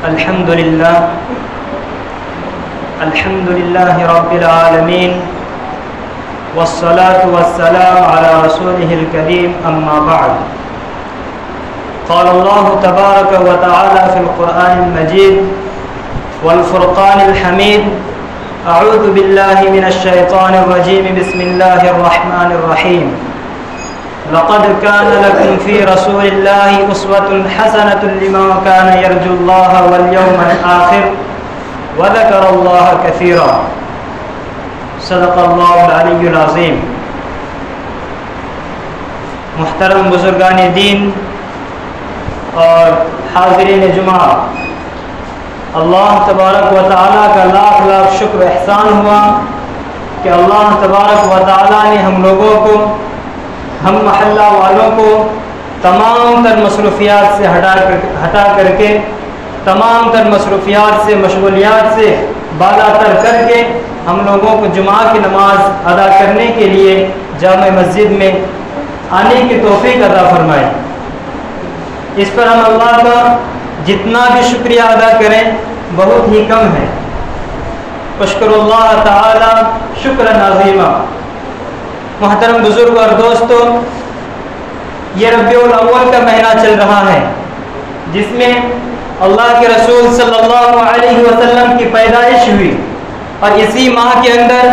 الحمد لله رب العالمين والصلاة والسلام على رسوله الكريم أما بعد قال الله تبارك وتعالى في القرآن المجيد والفرقان الحميد أعوذ بالله من الشيطان الرجيم بسم الله الرحمن الرحيم لقد كان لكم في رسول الله أسوة حسنة لمن كان يرجو الله واليوم الآخر وذكر الله كثيرا صدق اللہ العلی العظیم۔ محترم بزرگان دین اور حاضرین جمعہ، اللہ تبارک و تعالیٰ کا لاکھ لاکھ شکر احسان ہوا کہ اللہ تبارک و تعالیٰ نے ہم لوگوں کو، ہم محلہ والوں کو تمام تر مصروفیات سے ہٹا کر کے، تمام تر مصروفیات سے، مشغولیات سے بالا تر کر کے ہم لوگوں کو جمعہ کی نماز ادا کرنے کے لیے جامع مسجد میں آنے کی توفیق عطا فرمائے۔ اس پر ہم اللہ کا جتنا بھی شکریہ ادا کریں بہت ہی کم ہے۔ اشکر اللہ تعالی شکر عظیمہ۔ محترم بزرگ اور دوستو، یہ ربیع الاول کا مہینہ چل رہا ہے جس میں اللہ کے رسول صلی اللہ علیہ وسلم کی پیدائش ہوئی، اور اسی ماہ کے اندر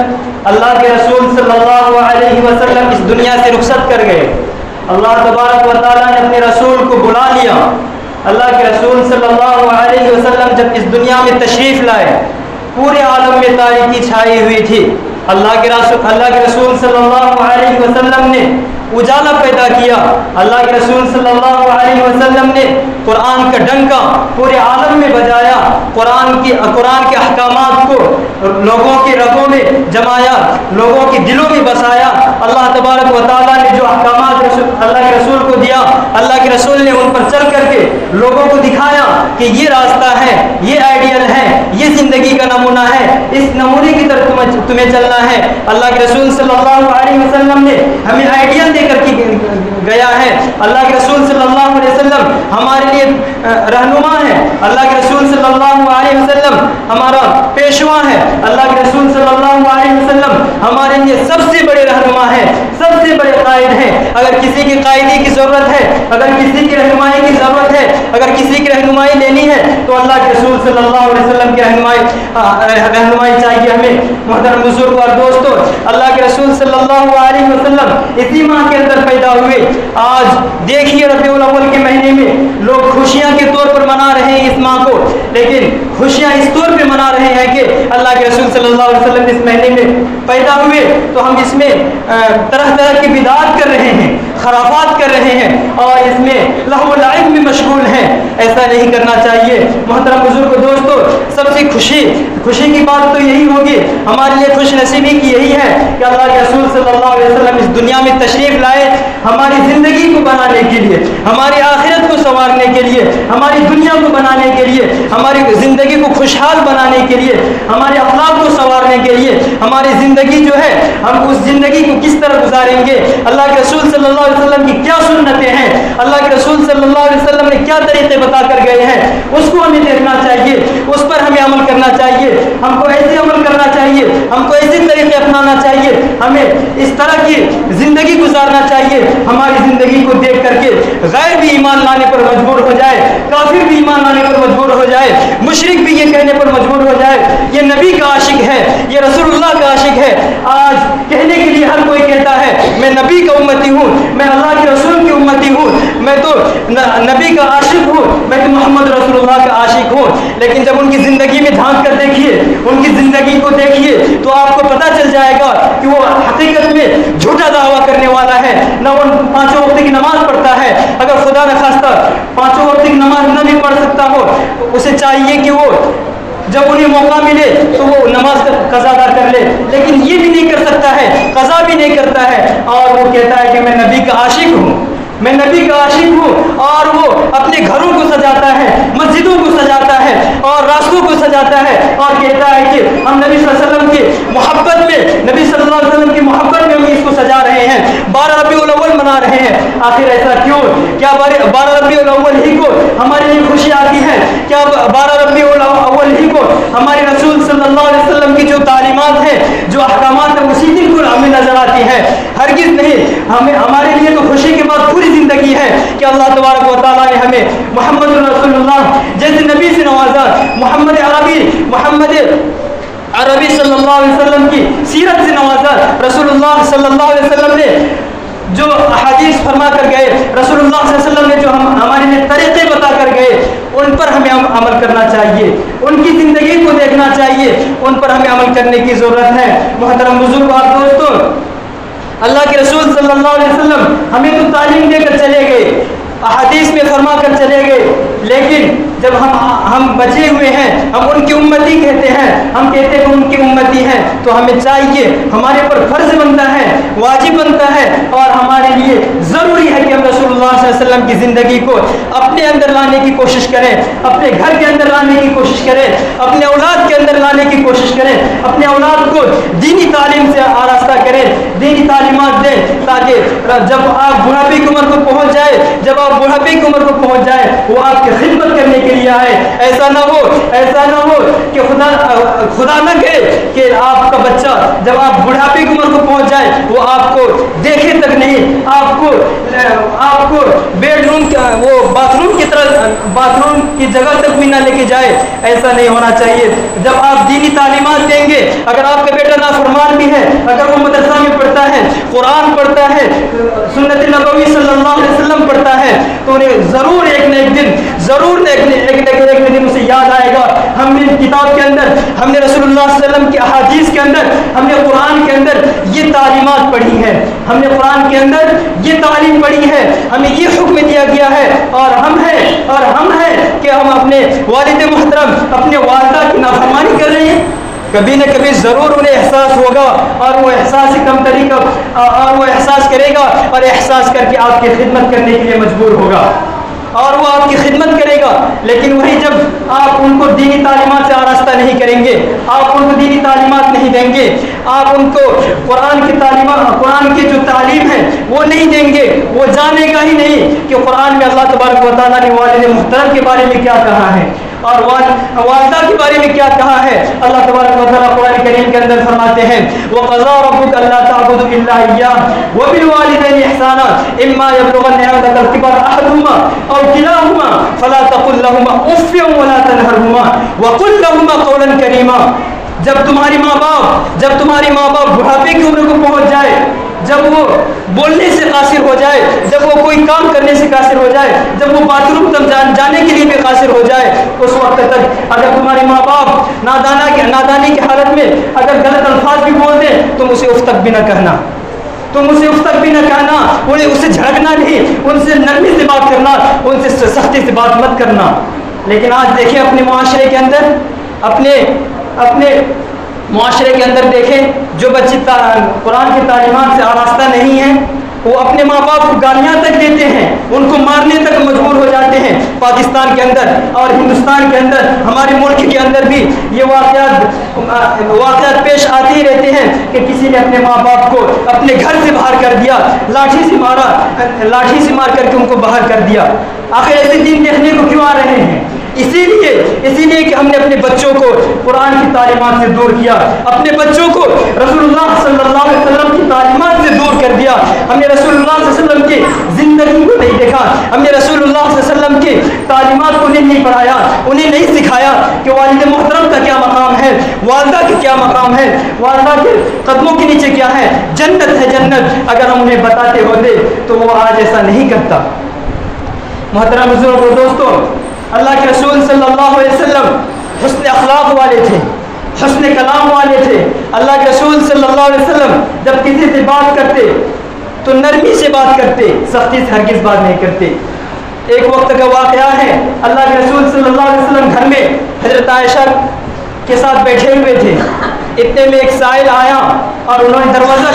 اللہ کے رسول صلی اللہ علیہ وسلم اس دنیا سے رخصت کر گئے۔ اللہ تبارک و تعالیٰ نے اپنے رسول کو بلا لیا۔ اللہ کے رسول صلی اللہ علیہ وسلم جب اس دنیا میں تشریف لائے، پورے عالم میں تاریکی چھائی ہوئی تھی۔ اللہ کے رسول صلی اللہ علیہ وسلم نے اجالا پیدا کیا۔ اللہ کے رسول صلی اللہ علیہ وسلم نے قرآن کا ڈنکا پورے عالم میں بجایا، قرآن کے احکامات کو لوگوں کے رگوں میں جمایا، لوگوں کے دلوں میں بسایا۔ اللہ تبارک و تعالیٰ نے جو احکامات اللہ کے رسول کو دیا، اللہ کے رسول نے ان پر چل کر کے لوگوں کو دکھایا کہ یہ راستہ ہے، یہ آئیڈیل ہے، یہ زندگی کا نمونہ ہے، اس نمونے کی طرف تمہیں چلنا ہے۔ اللہ کے رسول صلی اللہ علیہ وسلم نے ہمیں آئیڈیل دے کر کے گیا ہے۔ اللہ کے رسول صلی اللہ علیہ وسلم ہمارے لیے رہنما ہے۔ اللہ کے رسول صلی اللہ علیہ وسلم ہمارا پیشوا ہے۔ اللہ کے رسول صلی اللہ علیہ وسلم ہمارے لیے سب سے بڑے رہنما ہیں، سب سے بڑے قائد ہیں۔ اگر کسی کی قائدی کی ضرورت ہے، اگر کسی کی رہنمائی کی ضرورت ہے، اگر کسی کی رہنمائی لینی ہے تو اللہ کے رسول صلی اللہ علیہ وسلم کی رہنمائی چاہیے ہمیں۔ محترم بزرگ اور دوستو، اللہ کے رسول صلی اللہ علیہ وسلم اسی ماہ کے اندر پیدا ہوئے۔ آج دیکھیے ربیع الاول کے مہینے میں لوگ خوشیاں کے طور پر منا رہے ہیں اس ماہ کو، لیکن خوشیاں اس طور پہ منا رہے ہیں کہ اللہ کے رسول صلی اللہ علیہ وسلم اس مہینے میں پیدا ہوئے تو ہم اس میں طرح طرح کی بدعات کر رہے ہیں، خرافات کر رہے ہیں، اور اس میں لہو و لعب میں مشغول ہیں۔ ایسا نہیں کرنا چاہیے۔ محترم بزرگ دوستو، سب سے خوشی کی بات تو یہی ہوگی، ہمارے لیے خوش نصیبی کی یہی ہے کہ اللہ کے رسول صلی اللہ علیہ وسلم اس دنیا میں تشریف لائے ہماری زندگی کو بنانے کے لیے، ہماری آخرت کو سنوارنے کے لیے، ہماری دنیا کو بنانے کے لیے، ہماری زندگی کو خوشحال بنانے کے لیے، ہمارے اخلاق کو سنوارنے کے لیے، ہماری زندگی جو ہے ہم اس زندگی کو کس طرح گزاریں گے، اللہ کے رسول صلی اللہ علیہ وسلم کی کیا سنتیں ہیں، اللہ کے رسول صلی اللہ علیہ وسلم نے کیا طریقے بتا کر گئے ہیں، اس کو ہمیں دیکھنا چاہیے، اس پر ہمیں عمل کرنا چاہیے۔ ہم کو ایسے عمل کرنا چاہیے، ہم کو ایسے طریقے اپنانا چاہیے، ہمیں اس طرح کی زندگی گزارنا چاہیے ہماری زندگی کو دیکھ کر کے غیر بھی ایمان لانے پر مجبور ہو جائے، کافر بھی ایمان لانے پر مجبور ہو جائے، مشرک بھی یہ کہنے پر مجبور ہو جائے یہ نبی کا عاشق ہے، یہ رسول اللہ کا عاشق ہے۔ آج کہنے کے لیے ہر کوئی کہتا ہے میں نبی کا امتی ہوں، میں اللہ کے رسول کی امتی ہوں، میں تو نبی کا عاشق ہوں، میں تو محمد رسول اللہ کا عاشق ہوں، لیکن جب ان کی زندگی میں جھانک کر دیکھیے، ان کی زندگی کو دیکھیے تو آپ کو پتہ چل جائے گا کہ وہ حقیقت میں جھوٹا دعویٰ کرنے والا ہے۔ نہ وہ پانچوں وقت کی نماز پڑھتا ہے، اگر خدا نخواستہ پانچوں وقت کی نماز نہ بھی پڑھ سکتا ہو، اسے چاہیے کہ وہ جب انہیں موقع ملے تو وہ نماز قضا ادا کر لے، لیکن یہ بھی نہیں کر سکتا ہے، قضا بھی نہیں کرتا ہے، اور وہ کہتا ہے کہ میں نبی کا عاشق ہوں، میں نبی کا عاشق ہوں، اور وہ اپنے گھروں کو سجاتا ہے، مسجدوں کو سجاتا ہے، اور راستوں کو سجاتا ہے، اور کہتا ہے کہ ہم نبی صلی اللہ علیہ وسلم کی محبت میں، نبی صلی اللہ علیہ وسلم کی محبت میں ہم اس کو سجا رہے ہیں، 12 ربیع الاول منا رہے ہیں۔ آخر ایسا کیوں؟ کیا 12 ربیع الاول ہی کو ہمارے لیے خوشی آتی ہے؟ کیا 12 ربیع نظر آتی ہے، ہرگز نہیں. ہمارے لیے تو خوشی کے بعد پوری زندگی ہے کہ اللہ تبارک و تعالیٰ نے ہمیں محمد رسول اللہ جیسے نبی سے نوازا، محمد عربی صلی اللہ علیہ وسلم کی سیرت سے نوازا. رسول اللہ صلی اللہ علیہ وسلم نے جو احادیث فرما کر گئے، رسول اللہ صلی اللہ علیہ وسلم نے جو ہمارے لیے طریقے بتا کر گئے، ان پر ہمیں عمل کرنا چاہیے، ان کی زندگی کو دیکھنا چاہیے، ان پر ہمیں عمل کرنے کی ضرورت ہے. محترم بزرگ اور دوستوں، اللہ کے رسول صلی اللہ علیہ وسلم ہمیں تو تعلیم دے کر چلے گئے، احادیث میں فرما کر چلے گئے، لیکن جب ہم بچے ہوئے ہیں، ہم ان کی امتی کہتے ہیں، ہم کہتے ہیں کہ ان کی امتی ہیں، تو ہمیں چاہیے، ہمارے پر فرض بنتا ہے، واجب بنتا ہے، اور ہمارے لیے ضروری ہے کہ ہم رسول اللہ صلی اللہ علیہ وسلم کی زندگی کو اپنے اندر لانے کی کوشش کریں، اپنے گھر کے اندر لانے کی کوشش کریں، اپنے اولاد کے اندر لانے کی کوشش کریں، اپنے اولاد کو دینی تعلیم سے آراستہ کریں، دینی تعلیمات دیں، تاکہ جب آپ بڑھاپے کی عمر کو پہنچ جائے، جب آپ بڑھاپے کی عمر کو پہنچ جائے، وہ آپ کی خدمت کرنے کے لیے آئے. ایسا نہ ہو کہ خدا نہ کرے کہ آپ کا بچہ جب آپ بڑھاپے کی عمر کو پہنچ جائے وہ آپ کو دیکھے تک نہیں، آپ کو بیڈ روم وہ باتھ روم کی جگہ تک بھی نہ لے کے جائے. ایسا نہیں ہونا چاہیے. جب آپ دینی تعلیمات دیں گے، اگر آپ کا بیٹا نافرمان بھی ہے، اگر وہ مدرسہ میں پڑھتا ہے، قرآن پڑھتا ہے، سنت نبوی صلی اللہ علیہ وسلم پڑھتا ہے، تو انہیں ضرور ایک نہ ایک دن اسے یاد آئے گا. ہم نے کتاب کے اندر، ہم نے رسول اللہ صلی اللہ علیہ وسلم کی احادیث کے اندر، ہم نے قرآن کے اندر یہ تعلیمات پڑھی ہے، ہم نے قرآن کے اندر یہ تعلیم پڑھی ہے، ہمیں یہ حکم دیا گیا ہے، اور ہم ہیں کہ ہم اپنے والد محترم، اپنے والدہ کی نافرمانی کر رہے ہیں. کبھی نہ کبھی ضرور انہیں احساس ہوگا، اور وہ احساس کم طریقہ اور وہ احساس کرے گا، اور احساس کر کے آپ کی خدمت کرنے کے لیے مجبور ہوگا، اور وہ آپ کی خدمت کرے گا. لیکن وہی جب آپ ان کو دینی تعلیمات سے آراستہ نہیں کریں گے، آپ ان کو دینی تعلیمات نہیں دیں گے، آپ ان کو قرآن کی جو تعلیم ہے وہ نہیں دیں گے، وہ جانے گا ہی نہیں کہ قرآن میں اللہ تبارک و تعالیٰ نے والد محترم کے بارے میں کیا کہا ہے، اور والدہ کے بارے میں کیا کہا ہے. اللہ تبارک و تعالیٰ قرآن کریم کے اندر فرماتے ہیں وَقَضَىٰ رَبُّكَ أَلَّا تَعْبُدُوا إِلَّا إِيَّاهُ وَبِالْوَالِدَيْنِ إِحْسَانًا إِمَّا يَبْلُغَنَّ عِندَكَ الْكِبَرَ أَحَدُهُمَا أَوْ كِلَاهُمَا فَلَا تَقُل لَّهُمَا أُفٍّ وَلَا تَنْهَرْهُمَا وَقُل لَّهُمَا قَوْلًا كَرِيمًا. جب تمہاری ماں باپ بڑھاپے کی عمر کو پہنچ جائے، جب وہ بولنے سے قاصر ہو جائے، جب وہ کوئی کام کرنے سے قاصر ہو جائے، جب وہ باتھ روم تک جانے کے لیے بھی قاصر ہو جائے، اس وقت تک اگر تمہارے ماں باپ نادانی کی حالت میں اگر غلط الفاظ بھی بول دیں، تم اسے اف تک بھی نہ کہنا، انہیں اسے جھڑکنا نہیں، ان سے نرمی سے بات کرنا، ان سے سختی سے بات مت کرنا. لیکن آج دیکھیں اپنے معاشرے کے اندر، اپنے معاشرے کے اندر دیکھیں، جو بچے قرآن کی تعلیمات سے آراستہ نہیں ہیں، وہ اپنے ماں باپ کو گالیاں تک دیتے ہیں، ان کو مارنے تک مجبور ہو جاتے ہیں. پاکستان کے اندر اور ہندوستان کے اندر، ہمارے ملک کے اندر بھی یہ واقعات پیش آتے ہی رہتے ہیں کہ کسی نے اپنے ماں باپ کو اپنے گھر سے باہر کر دیا، لاٹھی سے مار کر کے ان کو باہر کر دیا. آخر ایسے دن دیکھنے کو کیوں آ رہے ہیں؟ اسی لیے کہ ہم نے اپنے بچوں کو قرآن کی تعلیمات سے دور کیا، اپنے بچوں کو رسول اللہ صلی اللہ علیہ وسلم کی تعلیمات سے دور کر دیا. ہم نے رسول اللہ صلی اللہ علیہ وسلم کی زندگی کو نہیں دیکھا، ہم نے رسول اللہ صلی اللہ علیہ وسلم کی تعلیمات کو نہیں پڑھایا، انہیں نہیں سکھایا کہ والد محترم کا کیا مقام ہے، والدہ کا کیا مقام ہے، والدہ کے قدموں کے نیچے کیا ہے، جنت ہے جنت. اگر ہم انہیں بتاتے ہوتے تو وہ آج ایسا نہیں کرتا. محترم بزرگ اور دوستوں، اللہ کے رسول صلی اللہ علیہ وسلم حسن اخلاق والے تھے، حسن کلام والے تھے. اللہ کے رسول صلی اللہ علیہ وسلم جب کسی سے بات کرتے تو نرمی سے بات کرتے، سختی سے ہرگز بات نہیں کرتے. ایک وقت کا واقعہ ہے، اللہ کے رسول صلی اللہ علیہ وسلم گھر میں حضرت عائشہ کے ساتھ بیٹھے ہوئے تھے. اتنے میں ایک سائل آیا اور انہوں نے دروازہ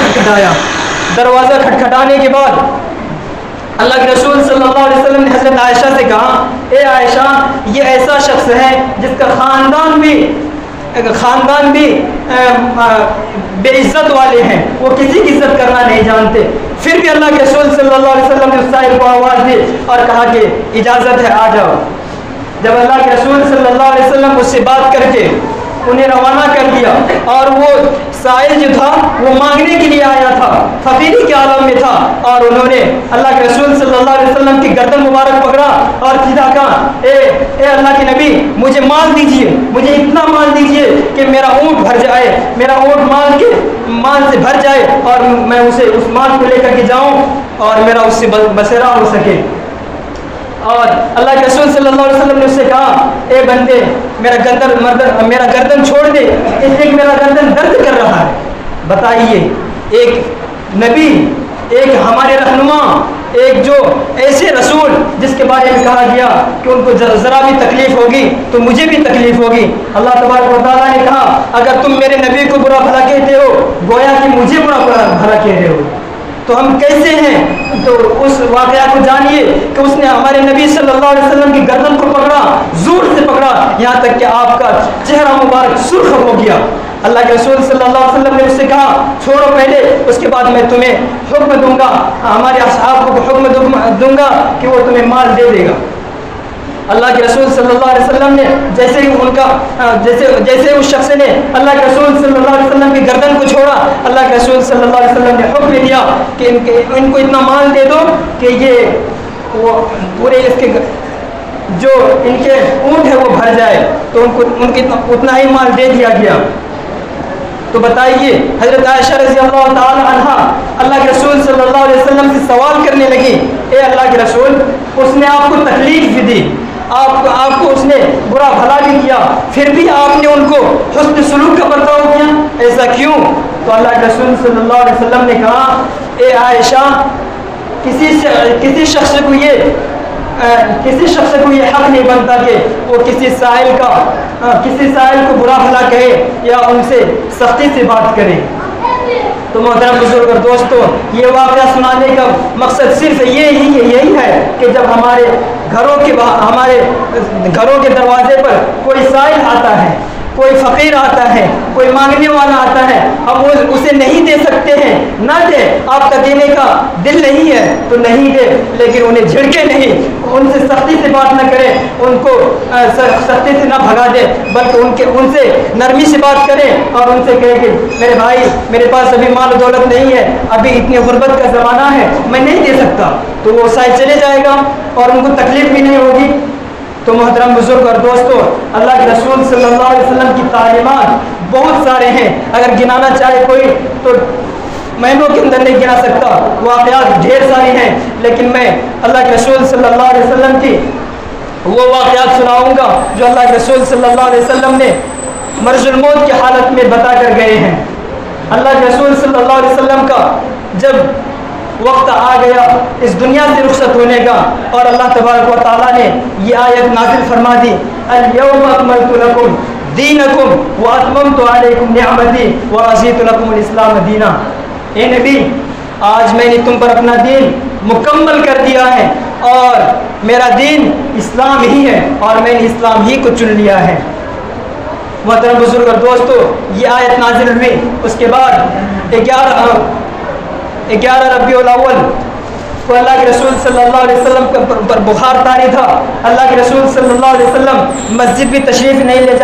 کھٹکھٹانے کے بعد اللہ کے رسول صلی اللہ علیہ وسلم نے حضرت عائشہ سے کہا، اے عائشہ، یہ ایسا شخص ہے جس کا خاندان بھی بے عزت والے ہیں، وہ کسی کی عزت کرنا نہیں جانتے. پھر بھی اللہ کے رسول صلی اللہ علیہ وسلم نے اس سائل کو آواز دی اور کہا کہ اجازت ہے، آ جاؤ. جب اللہ کے رسول صلی اللہ علیہ وسلم اس سے بات کر کے انہیں روانہ کر دیا اور وہ سائل جو تھا وہ مانگنے کے لیے آیا تھا، فقیری کے عالم میں تھا، اور انہوں نے اللہ کے رسول صلی اللہ علیہ وسلم کی گردن مبارک پکڑا اور سیدھا کہا اے اللہ کے نبی مجھے مال دیجیے، مجھے اتنا مال دیجیے کہ میرا اونٹ بھر جائے، میرا اونٹ مال سے بھر جائے اور میں اس مال کو لے کر کے جاؤں اور میرا اس سے بسیرا ہو سکے۔ اور اللہ کے رسول صلی اللہ علیہ وسلم نے اس سے کہا اے بندے میرا گردن چھوڑ دے، اس لیے کہ میرا گردن درد کر رہا ہے۔ بتائیے، ایک نبی، ایک ہمارے رہنما، ایک جو ایسے رسول جس کے بارے میں کہا گیا کہ ان کو ذرا بھی تکلیف ہوگی تو مجھے بھی تکلیف ہوگی، اللہ تبارک و تعالیٰ نے کہا اگر تم میرے نبی کو برا بھلا کہتے ہو گویا کہ مجھے برا بھلا کہہ رہے ہو، تو ہم کیسے ہیں؟ تو اس واقعہ کو جانیے کہ اس نے ہمارے نبی صلی اللہ علیہ وسلم کی گردن کو پکڑا، زور سے پکڑا، یہاں تک کہ آپ کا چہرہ مبارک سرخ ہو گیا۔ اللہ کے رسول صلی اللہ علیہ وسلم نے اس سے کہا چھوڑو پہلے، اس کے بعد میں تمہیں حکم دوں گا، ہمارے اصحاب کو حکم دوں گا کہ وہ تمہیں مال دے دے گا۔ اللہ کے رسول صلی اللہ علیہ وسلم نے جیسے اس شخص نے اللہ کے رسول صلی اللہ علیہ وسلم کی گردن کو چھوڑا، اللہ کے رسول صلی اللہ علیہ وسلم نے حکم دیا کہ ان کو اتنا مال دے دو کہ یہ وہ پورے اس کے جو ان کے اونٹ ہے وہ بھر جائے، تو ان کو اتنا ہی مال دے دیا گیا۔ تو بتائیے، حضرت عائشہ رضی اللہ تعالی عنہا اللہ کے رسول صلی اللہ علیہ وسلم سے سوال کرنے لگی اے اللہ کے رسول اس نے آپ کو تکلیف بھی دی، آپ کو اس نے برا بھلا بھی کیا، پھر بھی آپ نے ان کو حسن سلوک کا برتاؤ کیا، ایسا کیوں؟ تو اللہ کے رسول صلی اللہ علیہ وسلم نے کہا اے عائشہ کسی شخص کو یہ حق نہیں بنتا کہ وہ کسی سائل کو برا بھلا کہے یا ان سے سختی سے بات کرے۔ تو محترم بزرگ اور دوستو، یہ واقعہ سنانے کا مقصد صرف یہی ہے کہ جب ہمارے گھروں کے دروازے پر کوئی سائل آتا ہے، کوئی فقیر آتا ہے، کوئی مانگنے والا آتا ہے، ہم اسے نہیں دے سکتے ہیں، نہ دے، آپ کا دینے کا دل نہیں ہے تو نہیں دے، لیکن انہیں جھڑکے نہیں، ان سے سختی سے بات نہ کرے، ان کو سختی سے نہ بھگا دے، بلکہ ان سے نرمی سے بات کرے اور ان سے کہے کہ میرے بھائی میرے پاس ابھی مال و دولت نہیں ہے، ابھی اتنی غربت کا زمانہ ہے، میں نہیں دے سکتا، تو وہ سائل چلے جائے گا اور ان کو تکلیف بھی نہیں ہوگی۔ تو محترم بزرگ اور دوستو، اللہ کے رسول صلی اللہ علیہ وسلم کی تعلیمات بہت سارے ہیں، اگر گنانا چاہے کوئی تو مہینوں کے اندر نہیں گنا سکتا، واقعات ڈھیر ساری ہیں، لیکن میں اللہ کے رسول صلی اللہ علیہ وسلم کی وہ واقعات سناؤں گا جو اللہ کے رسول صلی اللہ علیہ وسلم نے مرض الموت کی حالت میں بتا کر گئے ہیں۔ اللہ کے رسول صلی اللہ علیہ وسلم کا جب وقت آ گیا اس دنیا سے رخصت ہونے کا اور اللہ تبارک و تعالیٰ نے یہ آیت نازل فرما دی الیوم اکملت لکم دینکم واتممت علیکم نعمتی ورضیت لکم الاسلام دینا، اے نبی آج میں نے تم پر اپنا دین مکمل کر دیا ہے اور میرا دین اسلام ہی ہے اور میں نے اسلام ہی کو چن لیا ہے۔ محترم بزرگ اور دوستو، یہ آیت نازل ہوئی، اس کے بعد 11 ربیع الاول کو اللہ کے رسول صلی اللہ علیہ وسلم پر بخار طاری تھا، اللہ کے رسول صلی اللہ علیہ وسلم مسجد بھی تشریف نہیں لے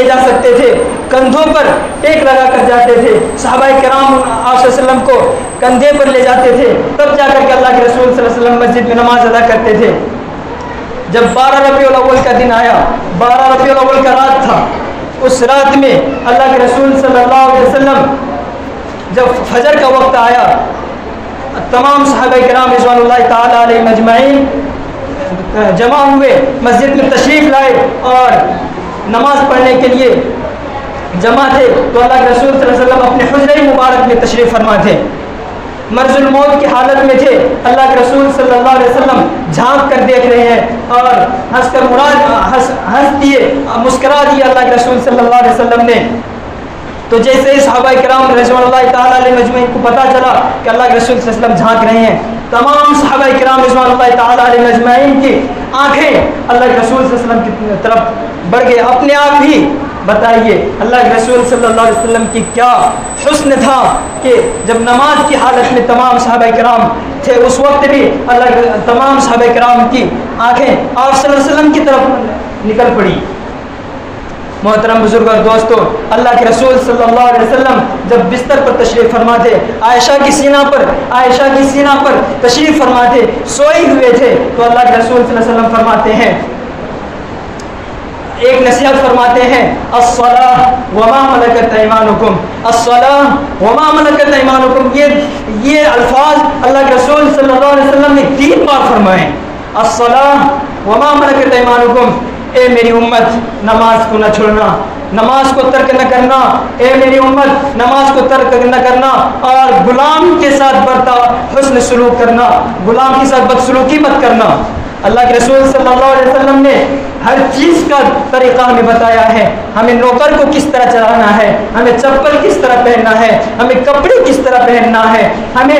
جا سکتے تھے، کندھوں پر ٹیک لگا کر جاتے تھے، صحابہ کرام آپ صلی اللہ علیہ وسلم کو کندھے پر لے جاتے تھے، تب جا کر کے اللہ کے رسول صلی اللہ علیہ وسلم مسجد میں نماز ادا کرتے تھے۔ جب 12 ربیع الاول کا دن آیا، 12 ربیع الاول کا رات تھا، اس رات میں اللہ کے رسول صلی اللہ علیہ وسلم جب فجر کا وقت آیا، تمام صحابہ کرام رضوان اللہ تعالی علیہم اجمعین جمع ہوئے، مسجد میں تشریف لائے اور نماز پڑھنے کے لیے جمع تھے، تو اللہ کے رسول صلی اللہ علیہ وسلم اپنے حجرہ مبارک میں تشریف فرما تھے، مرض الموت کی حالت میں تھے۔ اللہ کے رسول صلی اللہ علیہ وسلم جھانک کر دیکھ رہے ہیں اور ہنس دیے، مسکرا دیے اللہ کے رسول صلی اللہ علیہ وسلم نے۔ تو جیسے ہی صحابہ کرام رضوان اللہ تعالیٰ علیہ مجمعین کو پتہ چلا کہ اللہ کے رسول صلی اللہ علیہ وسلم جھانک رہے ہیں، تمام صحابہ کرام رضوان اللہ تعالیٰ علیہ مجمعین کی آنکھیں اللہ کے رسول صلی اللہ علیہ وسلم کی طرف بڑھ گئے، اپنے آپ ہی بتائیے اللہ کے رسول صلی اللہ علیہ وسلم کی کیا حسن تھا کہ جب نماز کی حالت میں تمام صحابہ کرام تھے، اس وقت بھی اللہ کے تمام صحابہ کرام کی آنکھیں آپ صلی اللہ علیہ وسلم کی طرف نکل پڑی۔ محترم بزرگ اور دوستو، اللہ کے رسول صلی اللہ علیہ وسلم جب بستر پر تشریف فرما تھے، عائشہ کی سینہ پر تشریف فرما تھے، سوئے ہوئے تھے، تو اللہ کے رسول صلی اللہ علیہ وسلم فرماتے ہیں، ایک نصیحت فرماتے ہیں، الصلاۃ وما ملکت ایمانکم، الصلاۃ وما ملکت ایمانکم، یہ الفاظ اللہ کے رسول صلی اللہ علیہ وسلم نے 3 بار فرمائے، الصلاۃ وما ملکت ایمانکم، اے میری امت نماز کو نہ چھوڑنا، نماز کو ترک نہ کرنا، اے میری امت نماز کو ترک نہ کرنا، اور غلام کے ساتھ حسن سلوک کرنا، غلام کے ساتھ بدسلوکی مت کرنا۔ اللہ کے رسول صلی اللہ علیہ وسلم نے ہر چیز کا طریقہ ہمیں بتایا ہے، ہمیں نوکر کو کس طرح چلانا ہے، ہمیں چپل کس طرح پہننا ہے، ہمیں کپڑے کس طرح پہننا ہے، ہمیں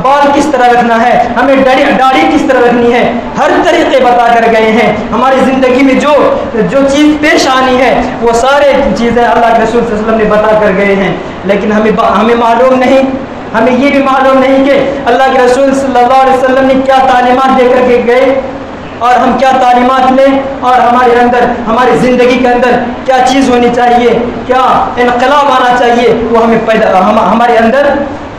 بال کس طرح رکھنا ہے، ہمیں داڑھی کس طرح رکھنی ہے، ہر طریقے بتا کر گئے ہیں۔ ہماری زندگی میں جو چیز پیش آنی ہے وہ سارے چیزیں اللہ کے رسول صلی اللہ علیہ وسلم نے بتا کر گئے ہیں، لیکن ہمیں معلوم نہیں، ہمیں یہ بھی معلوم نہیں کہ اللہ کے رسول صلی اللہ علیہ وسلم نے کیا تعلیمات دے کر کے گئے، اور ہم کیا تعلیمات لیں، اور ہمارے اندر، ہماری زندگی کے اندر کیا چیز ہونی چاہیے، کیا انقلاب آنا چاہیے، وہ ہمارے اندر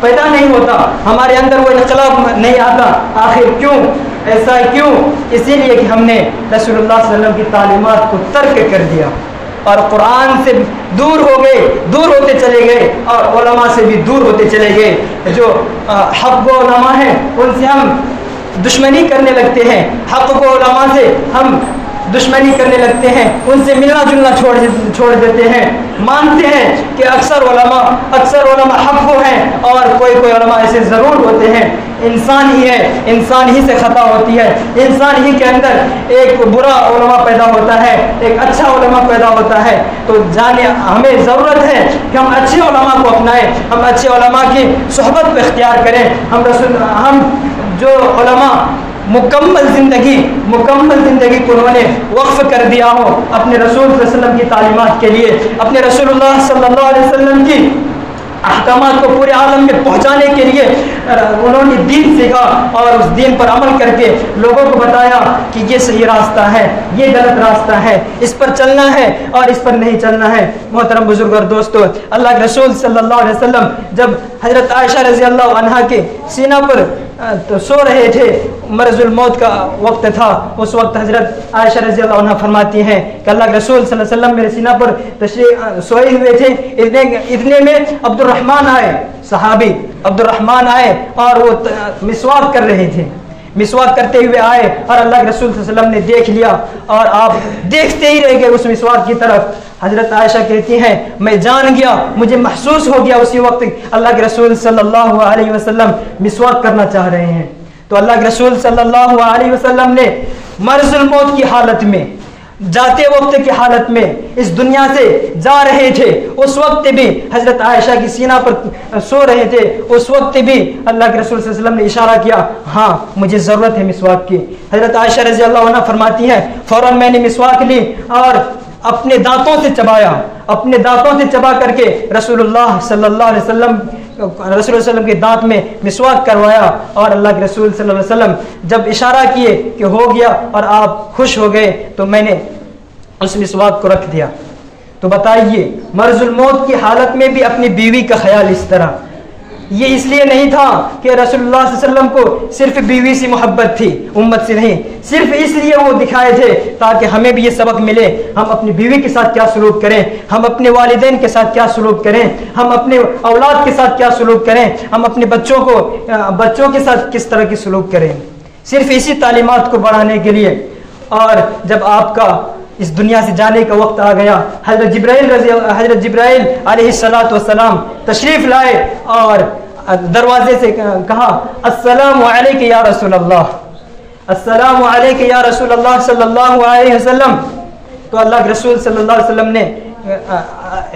پیدا نہیں ہوتا، ہمارے اندر وہ انقلاب نہیں آتا۔ آخر کیوں ایسا؟ کیوں؟ اسی لیے کہ ہم نے رسول اللہ صلی اللہ علیہ وسلم کی تعلیمات کو ترک کر دیا اور قرآن سے دور ہو گئے، دور ہوتے چلے گئے، اور علماء سے بھی دور ہوتے چلے گئے۔ جو حق و علماء ہیں ان سے ہم دشمنی کرنے لگتے ہیں، حق و علماء سے ہم دشمنی کرنے لگتے ہیں، ان سے ملنا جلنا چھوڑ دیتے ہیں، مانتے ہیں کہ اکثر علماء حق کو ہیں، اور کوئی علماء ایسے ضرور ہوتے ہیں۔ انسان ہی ہے، انسان ہی سے خطا ہوتی ہے، انسان ہی کے اندر ایک برا علماء پیدا ہوتا ہے، ایک اچھا علماء پیدا ہوتا ہے۔ تو ہمیں ضرورت ہے کہ ہم اچھے علماء کو اپنائیں، ہم اچھے علماء کی صحبت کو اختیار کریں۔ ہم جو علماء مکمل زندگی کو انہوں نے وقف کر دیا ہو اپنے رسول صلی اللہ علیہ وسلم کی تعلیمات کے لیے، اپنے رسول اللہ صلی اللہ علیہ وسلم کی احکامات کو پورے عالم میں پہنچانے کے لیے انہوں نے دین سیکھا، اور اس دین پر عمل کر کے لوگوں کو بتایا کہ یہ صحیح راستہ ہے، یہ غلط راستہ ہے، اس پر چلنا ہے اور اس پر نہیں چلنا ہے۔ محترم بزرگ اور دوستو، اللہ کے رسول صلی اللہ علیہ وسلم جب حضرت عائشہ رضی اللہ عنہا کے سینہ پر تو سو رہے تھے، مرض الموت کا وقت تھا، اس وقت حضرت عائشہ رضی اللہ عنہ فرماتی ہیں کہ اللہ کے رسول صلی اللہ علیہ وسلم میرے سینہ پر سوئے ہوئے تھے، اتنے میں عبد الرحمن آئے، صحابی عبد الرحمن آئے، اور وہ مسواک کر رہے تھے، مسواک کرتے ہوئے آئے، اور اللہ کے رسول صلی اللہ علیہ وسلم نے دیکھ لیا، اور آپ دیکھتے ہی رہ گئے اس مسواک کی طرف۔ حضرت عائشہ کہتی ہیں میں جان گیا، مجھے محسوس ہو گیا اسی وقت اللہ کے رسول صلی اللہ علیہ وسلم مسواک کرنا چاہ رہے ہیں۔ تو اللہ کے رسول صلی اللہ علیہ وسلم نے مرض الموت کی حالت میں، جاتے وقت کی حالت میں، اس دنیا سے جا رہے تھے، اس وقت بھی حضرت عائشہ کی سینہ پر سو رہے تھے، اس وقت بھی اللہ کے رسول صلی اللہ علیہ وسلم نے اشارہ کیا، ہاں مجھے ضرورت ہے مسواک کی۔ حضرت عائشہ رضی اللہ عنہ فرماتی ہیں فوراً میں نے مسواک لی اور اپنے دانتوں سے چبا کر کے رسول اللہ صلی اللہ علیہ وسلم کے دانت میں مسواک کروایا، اور اللہ کے رسول صلی اللہ علیہ وسلم جب اشارہ کیے کہ ہو گیا اور آپ خوش ہو گئے تو میں نے اس مسواک کو رکھ دیا۔ تو بتائیے مرض الموت کی حالت میں بھی اپنی بیوی کا خیال اس طرح، یہ اس لیے نہیں تھا کہ رسول اللہ صلی اللہ علیہ وسلم کو صرف بیوی سے محبت تھی، امت سے نہیں، صرف اس لیے وہ دکھائے تھے تاکہ ہمیں بھی یہ سبق ملے، ہم اپنی بیوی کے ساتھ کیا سلوک کریں، ہم اپنے والدین کے ساتھ کیا سلوک کریں، ہم اپنے اولاد کے ساتھ کیا سلوک کریں، ہم اپنے بچوں کے ساتھ کس طرح کی سلوک کریں، صرف اسی تعلیمات کو بڑھانے کے لیے۔ اور جب آپ کا اس دنیا سے جانے کا وقت آ گیا، حضرت جبرائیل علیہ السلام تشریف لائے اور دروازے سے کہا السلام علیک یا رسول اللہ، السلام علیک یا رسول اللہ صلی اللہ علیہ وسلم۔ تو اللہ کے رسول صلی اللہ علیہ وسلم نے،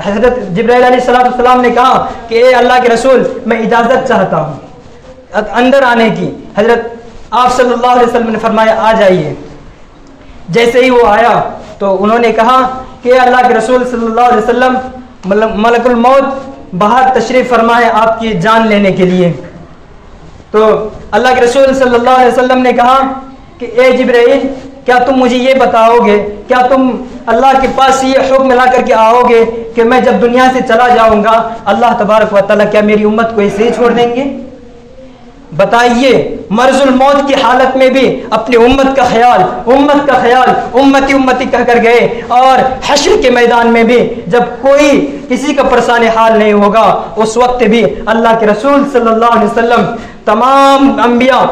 حضرت جبرائیل علیہ السلام نے کہا کہ اے اللہ کے رسول میں اجازت چاہتا ہوں اندر آنے کی۔ حضرت آپ صلی اللہ علیہ وسلم نے فرمایا آ جائیے۔ جیسے ہی وہ آیا تو انہوں نے کہا کہ اللہ کے رسول صلی اللہ علیہ وسلم ملک الموت باہر تشریف فرمائے آپ کی جان لینے کے لیے۔ تو اللہ کے رسول صلی اللہ علیہ وسلم نے کہا کہ اے جبرائیل کیا تم مجھے یہ بتاؤ گے، کیا تم اللہ کے پاس یہ حکم لا کر کے آؤ گے کہ میں جب دنیا سے چلا جاؤں گا اللہ تبارک و تعالیٰ کیا میری امت کو ایسے ہی چھوڑ دیں گے؟ بتائیے، مرض الموت کی حالت میں بھی اپنی امت کا خیال امتی امتی کہہ کر گئے، اور حشر کے میدان میں بھی جب کوئی کسی کا پریشان حال نہیں ہوگا اس وقت بھی اللہ کے رسول صلی اللہ علیہ وسلم تمام انبیاء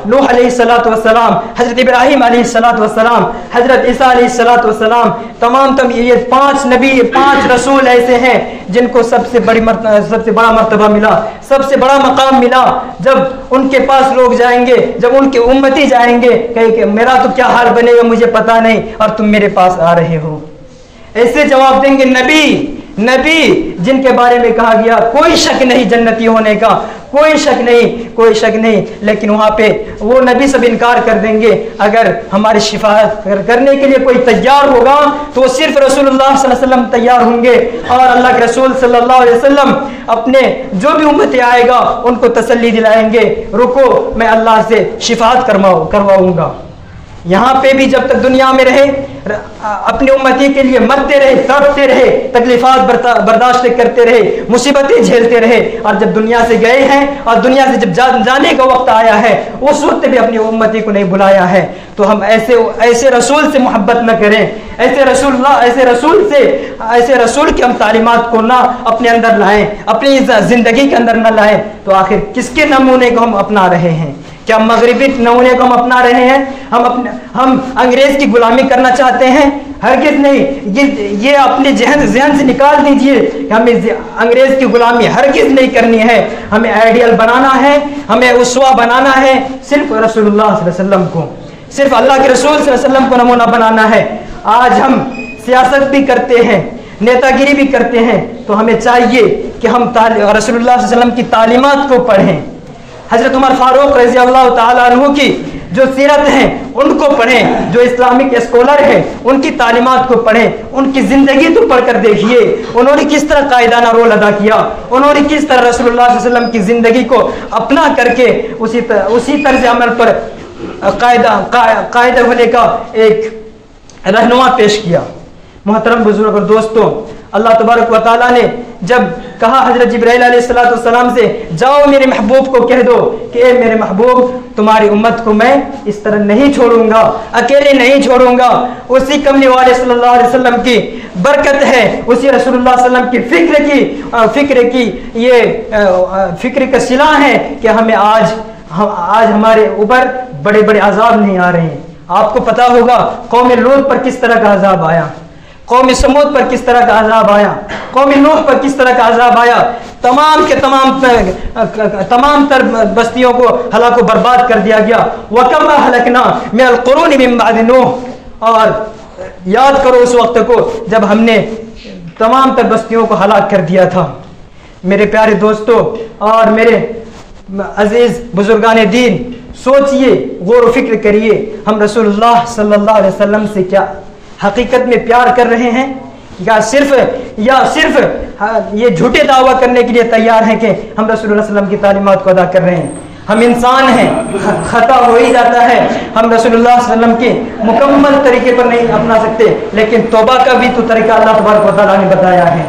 نوح علیہ الصلوۃ والسلام، حضرت ابراہیم علیہ الصلوۃ والسلام، حضرت عیسیٰ علیہ الصلوۃ والسلام، تمام یہ 5 نبی 5 رسول ایسے ہیں جن کو سب سے بڑا مرتبہ ملا، سب سے بڑا مقام ملا۔ جب ان کے پاس لوگ جائیں گے، جب ان کے امتی جائیں گے، کہیں کہ میرا تو کیا حال بنے گا مجھے پتا نہیں اور تم میرے پاس آ رہے ہو، ایسے جواب دیں گے نبی جن کے بارے میں کہا گیا کوئی شک نہیں جنتی ہونے کا، کوئی شک نہیں، لیکن وہاں پہ وہ نبی سب انکار کر دیں گے۔ اگر ہماری شفاعت کرنے کے لیے کوئی تیار ہوگا تو وہ صرف رسول اللہ صلی اللہ علیہ وسلم تیار ہوں گے، اور اللہ کے رسول صلی اللہ علیہ وسلم اپنے جو بھی امت آئے گا ان کو تسلی دلائیں گے، رکو میں اللہ سے شفاعت کرواؤں گا۔ یہاں پہ بھی جب تک دنیا میں رہے اپنی امتی کے لیے مرتے رہے، تڑپتے رہے، تکلیفات برداشت کرتے رہے، مصیبتیں جھیلتے رہے، اور جب دنیا سے گئے ہیں اور دنیا سے جب جانے کا وقت آیا ہے اس وقت بھی اپنی امتی کو نہیں بلایا ہے۔ تو ہم ایسے رسول سے محبت نہ کریں، ایسے رسول کی ہم تعلیمات کو نہ اپنے اندر لائیں، اپنی زندگی کے اندر نہ لائیں، تو آخر کس کے نمونے کو ہم اپنا رہے ہیں؟ کیا مغربی نمونے کو ہم اپنا رہے ہیں؟ ہم انگریز کی غلامی کرنا چاہتے ہیں؟ ہرگز نہیں، یہ اپنے ذہن سے نکال دیجئے کہ ہمیں انگریز کی غلامی ہرگز نہیں کرنی ہے۔ ہمیں آئیڈیل بنانا ہے، ہمیں اسوہ بنانا ہے صرف رسول اللہ صلی اللہ علیہ وسلم کو، صرف اللہ کے رسول صلی اللہ علیہ وسلم کو نمونہ بنانا ہے۔ آج ہم سیاست بھی کرتے ہیں، نیتا گیری بھی کرتے ہیں، تو ہمیں چاہیے کہ ہم رسول اللہ صلی اللہ علیہ وسلم کی تعلیمات کو پڑھیں، حضرت عمر فاروق رضی اللہ تعالیٰ عنہ کی جو سیرت ہیں ان کو پڑھیں، جو اسلامک اسکولر ہیں ان کی تعلیمات کو پڑھیں، ان کی زندگی تو پڑھ کر دیکھیے انہوں نے کس طرح قائدانہ رول ادا کیا، انہوں نے کس طرح رسول اللہ صلی اللہ علیہ وسلم کی زندگی کو اپنا کر کے اسی طرز عمل پر قائد ہونے کا ایک رہنما پیش کیا۔ محترم بزرگ اور دوستوں، اللہ تبارک و تعالیٰ نے جب کہا حضرت جبرائیل علیہ السلام سے جاؤ میرے محبوب کو کہہ دو کہ اے میرے محبوب تمہاری امت کو میں اس طرح نہیں چھوڑوں گا، اکیلے نہیں چھوڑوں گا، اسی کملی والے صلی اللہ علیہ وسلم کی برکت ہے، اسی رسول اللہ صلی اللہ علیہ وسلم کی فکر کا صلہ ہے کہ ہمیں آج ہمارے اوپر بڑے بڑے عذاب نہیں آ رہے ہیں۔ آپ کو پتا ہوگا قوم لوط پر کس طرح کا عذاب آیا، قوم سمود پر کس طرح کا عذاب آیا، قوم نوح پر کس طرح کا عذاب آیا، تمام تر بستیوں کو ہلاک و برباد کر دیا گیا۔ وَكَمْ أَهْلَكْنَا مِنَ الْقُرُونِ مِن بَعْدِ نُوحٍ، اور یاد کرو اس وقت کو جب ہم نے تمام تر بستیوں کو ہلاک کر دیا تھا۔ میرے پیارے دوستوں اور میرے عزیز بزرگان دین، سوچئے، غور و فکر کریے، ہم رسول اللہ صلی اللہ علیہ وسلم سے کیا حقیقت میں پیار کر رہے ہیں، یا صرف یہ جھوٹے دعویٰ کرنے کے لیے تیار ہیں کہ ہم رسول اللہ صلی اللہ علیہ وسلم کی تعلیمات کو ادا کر رہے ہیں؟ ہم انسان ہیں، خطا ہو ہی جاتا ہے، ہم رسول اللہ صلی اللہ علیہ وسلم کے مکمل طریقے پر نہیں اپنا سکتے، لیکن توبہ کا بھی تو طریقہ اللہ تبارک و تعالیٰ نے بتایا ہے،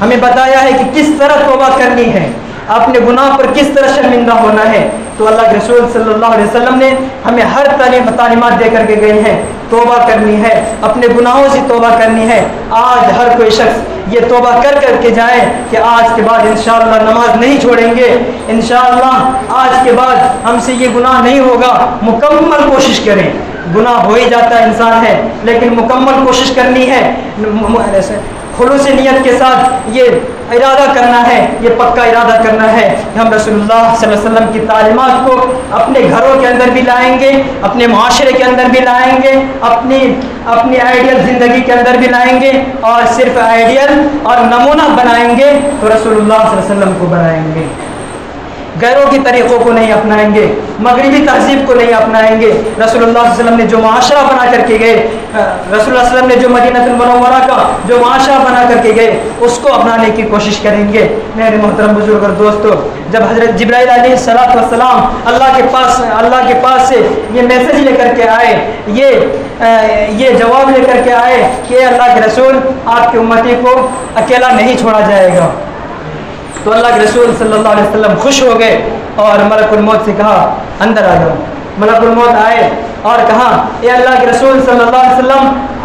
ہمیں بتایا ہے کہ کس طرح توبہ کرنی ہے، اپنے گناہ پر کس طرح شرمندہ ہونا ہے۔ تو اللہ کے رسول صلی اللہ علیہ وسلم نے ہمیں ہر تعلیمات دے کر کے گئے ہیں، توبہ کرنی ہے، اپنے گناہوں سے توبہ کرنی ہے۔ آج ہر کوئی شخص یہ توبہ کر کے جائے کہ آج کے بعد انشاءاللہ نماز نہیں چھوڑیں گے، انشاءاللہ آج کے بعد ہم سے یہ گناہ نہیں ہوگا، مکمل کوشش کریں۔ گناہ ہو ہی جاتا ہے، انسان ہے، لیکن مکمل کوشش کرنی ہے، خلوص نیت کے ساتھ یہ ارادہ کرنا ہے، یہ پکا ارادہ کرنا ہے کہ ہم رسول اللہ صلی اللہ علیہ وسلم کی تعلیمات کو اپنے گھروں کے اندر بھی لائیں گے، اپنے معاشرے کے اندر بھی لائیں گے، اپنی آئیڈیل زندگی کے اندر بھی لائیں گے، اور صرف آئیڈیل اور نمونہ بنائیں گے تو رسول اللہ صلی اللہ علیہ وسلم کو بنائیں گے۔ غیروں کے طریقوں کو نہیں اپنائیں گے، مغربی تہذیب کو نہیں اپنائیں گے، رسول اللہ صلی اللہ علیہ وسلم نے جو معاشرہ بنا کر کے گئے، رسول اللہ صلی اللہ علیہ وسلم نے جو مدینہ المنورہ کا جو معاشرہ بنا کر کے گئے اس کو اپنانے کی کوشش کریں گے۔ میرے محترم بزرگ اور دوستو، جب حضرت جبرائیل علیہ السلام اللہ کے پاس سے یہ میسج لے کر کے آئے، یہ جواب لے کر کے آئے کہ اللہ کے رسول آپ کی امتی کو اکیلا نہیں چھوڑا جائے گا، تو اللہ کے رسول صلی اللہ علیہ وسلم خوش ہو گئے اور ملک الموت سے کہا اندر آ جاؤ۔ ملک الموت آئے اور کہا اے اللہ کے رسول صلی اللہ علیہ وسلم،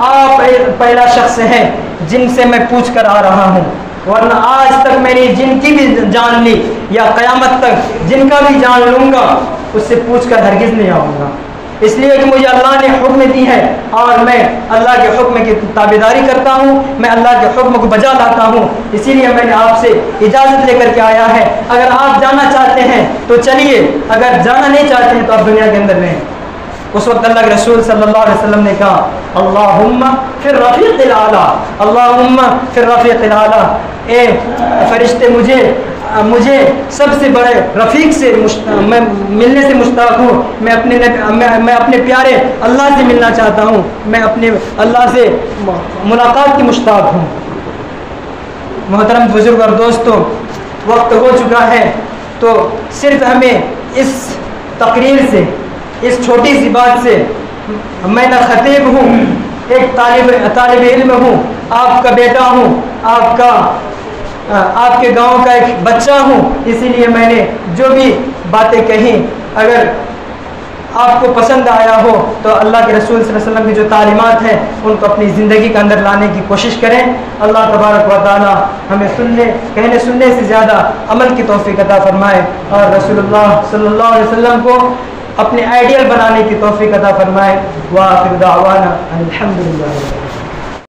آپ پہلا شخص ہیں جن سے میں پوچھ کر آ رہا ہوں، ورنہ آج تک میں نے جن کی بھی جان لی یا قیامت تک جن کا بھی جان لوں گا اس سے پوچھ کر ہرگز نہیں آؤں گا، اس لیے کہ مجھے اللہ نے حکم دی ہے اور میں اللہ کے حکم کی تابعداری کرتا ہوں، میں اللہ کے حکم کو بجا لاتا ہوں، اسی لیے میں نے آپ سے اجازت لے کر کے آیا ہے۔ اگر آپ جانا چاہتے ہیں تو چلیے، اگر جانا نہیں چاہتے ہیں تو آپ دنیا کے اندر رہیں۔ اس وقت اللہ کے رسول صلی اللہ علیہ وسلم نے کہا اللہم فی الرفیق الاعلیٰ، اللہم فی الرفیق الاعلیٰ، اے فرشتے مجھے سب سے بڑے رفیق سے میں ملنے سے مشتاق ہوں، میں اپنے پیارے اللہ سے ملنا چاہتا ہوں، میں اپنے اللہ سے ملاقات کی مشتاق ہوں۔ محترم بزرگ اور دوستوں، وقت ہو چکا ہے، تو صرف ہمیں اس تقریر سے، اس چھوٹی سی بات سے، میں نہ خطیب ہوں، ایک طالب علم ہوں، آپ کا بیٹا ہوں، آپ کے گاؤں کا ایک بچہ ہوں، اسی لیے میں نے جو بھی باتیں کہیں اگر آپ کو پسند آیا ہو تو اللہ کے رسول صلی اللہ علیہ وسلم کی جو تعلیمات ہیں ان کو اپنی زندگی کے اندر لانے کی کوشش کریں۔ اللہ تبارک و تعالی ہمیں کہنے سننے سے زیادہ عمل کی توفیق عطا فرمائے اور رسول اللہ صلی اللہ علیہ وسلم کو اپنے آئیڈیل بنانے کی توفیق عطا فرمائے۔ وآخر دعوانا الحمدللہ۔